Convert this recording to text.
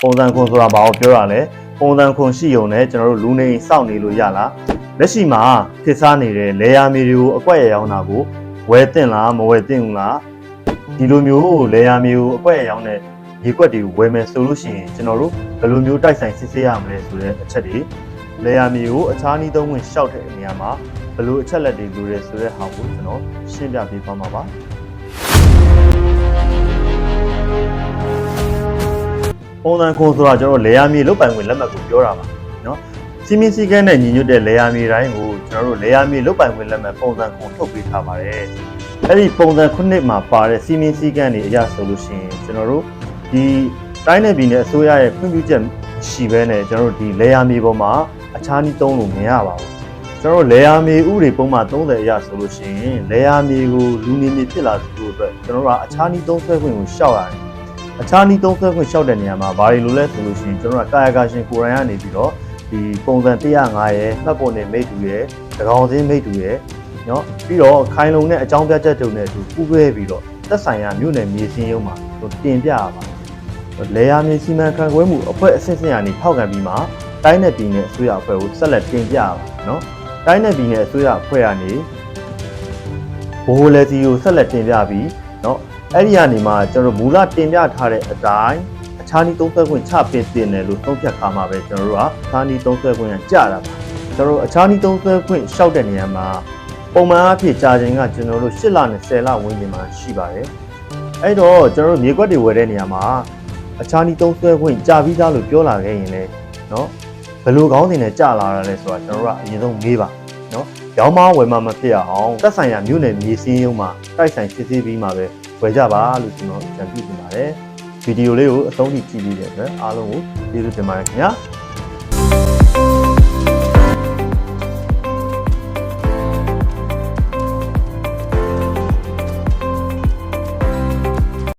ပုံစံခွန်ဆိုတာဘာကိုပြောရလဲပုံစံခွန်ရှိုံနဲ့ကျွန်တော်တို့လူနေစောင့်နေလို့ရလားလက်ရှိမှာခေတ်စားနေတဲ့လေယာမြေတွေကိုအကွက်ရရောင်းတာကိုဝယ်တင်လားမဝယ်တင်ဘူးလားဒီလိုမျိုးလေယာမြေကိုအကွက်ရရောင်းတဲ့ရေကွက်တွေကိုဝယ်မယ်ဆိုလို့ရှိရင်ကျွန်တော်တို့ဘယ်လိုမျိုးတိုက်ဆိုင်စစ်ဆေးရမလဲဆိုတဲ့အချက်တွေလေယာမြေကိုအခြားနည်းသုံးဝင်ရှောက်တဲ့နေရာမှာဘယ်လိုအချက်လက်တွေလိုရဲဆိုတဲ့ဟာကိုကျွန်တော်ရှင်းပြပေးပါမှာပါပုံစံခွန်ဆိုတာကျွန်တော်လေယာမြေလုတ်ပိုင်ဝင်လက်မှတ်ကိုပြောတာပါနော်စီမင်းစည်းကမ်းနဲ့ညီညွတ်တဲ့လေယာမြေတိုင်းကိုကျွန်တော်တို့လေယာမြေလုတ်ပိုင်ဝင်လက်မှတ်ပုံစံခွန်ထုတ်ပေးထားပါတယ်အဲ့ဒီပုံစံခုနှစ်မှာပါတဲ့စီမင်းစည်းကမ်းတွေအရဆိုလို့ရှိရင်ကျွန်တော်တို့ဒီတိုင်းနယ်ပြည်နယ်အစိုးရရဲ့ခွင့်ပြုချက်ရှိဘဲနဲ့ကျွန်တော်တို့ဒီလေယာမြေပေါ်မှာအခြားနည်းသုံးလို့မရပါဘူးကျွန်တော်တို့လေယာမြေဥပဒေပုံမှန်30အရဆိုလို့ရှိရင်လေယာမြေကိုလူနေမြေဖြစ်လာဖို့အတွက်ကျွန်တော်တို့ကအခြားနည်းသုံးဆွဲခွင့်ကိုရှောက်ရတယ်အခြားနည်းသုံးဆွဲခွင့်ရှောက်တဲ့နေရာမှာဘာတွေလိုလဲဆိုလို့ရှိရင်ကျွန်တော်တို့ကကာယကရှင်ကိုယ်တိုင်ကနေပြီးတော့ဒီပုံစံ105ရဲ့မှတ်ပုံနဲ့မိတ်တူရဲ့သကောင်စင်းမိတ်တူရဲ့နော်ပြီးတော့ခိုင်လုံတဲ့အကြောင်းပြချက်တုံနဲ့အတူပူးတွဲပြီးတော့သက်ဆိုင်ရာမြို့နယ်မြေစင်းရုံးမှာတင်ပြရပါတယ်လေယာမြေစီမံခန့်ခွဲမှုအဖွဲ့အဆင့်ဆင့်ကနေထောက်ခံပြီးမှတိုင်းနယ်ပြည်နယ်အစိုးရအဖွဲ့ကိုဆက်လက်တင်ပြရပါတယ်နော်တိုင်းနယ်ပြည်နယ်အစိုးရအဖွဲ့ကနေဘိုးလေစီကိုဆက်လက်တင်ပြပြီးနော်အဲ့ဒီကနေမှကျွန်တော်မူလတင်ပြထားတဲ့အတိုင်းအခြားနည်းသုံးဆွဲခွင့်ချပေးတင်တယ်လို့သုံးဖြတ်ခါမှာပဲကျွန်တော်တို့ကအခြားနည်းသုံးဆွဲခွင့်ကကြတာပါကျွန်တော်တို့အခြားနည်းသုံးဆွဲခွင့်ရှောက်တဲ့နေရာမှာပုံမှန်အဖြစ်ကြာချိန်ကကျွန်တော်တို့8လနဲ့10လဝန်းကျင်မှာရှိပါတယ်အဲ့တော့ကျွန်တော်တို့မြေကွက်တွေဝယ်တဲ့နေရာမှာအခြားနည်းသုံးဆွဲခွင့်ကြာပြီးသားလို့ပြောလာခဲ့ရင်လေနော်ဘယ်လိုကောင်းတင်နဲ့ကြာလာရလဲဆိုတာကျွန်တော်တို့ကအရင်ဆုံးမေးပါနော်ရောင်းမဝယ်မှမဖြစ်အောင်သက်ဆိုင်ရာမြို့နယ်မြေစင်းရုံးမှာတိုက်ဆိုင်စစ်ဆေးပြီးမှပဲဝယ်ကြပါလို့ကျွန်တော်ကြံပြုချင်ပါတယ်ဗီဒီယိုလေးကိုအဆုံးထိကြည့်ပြီးတဲ့အတွက်အားလုံးကိုကျေးဇူးတင်ပါတယ်ခင်ဗျာ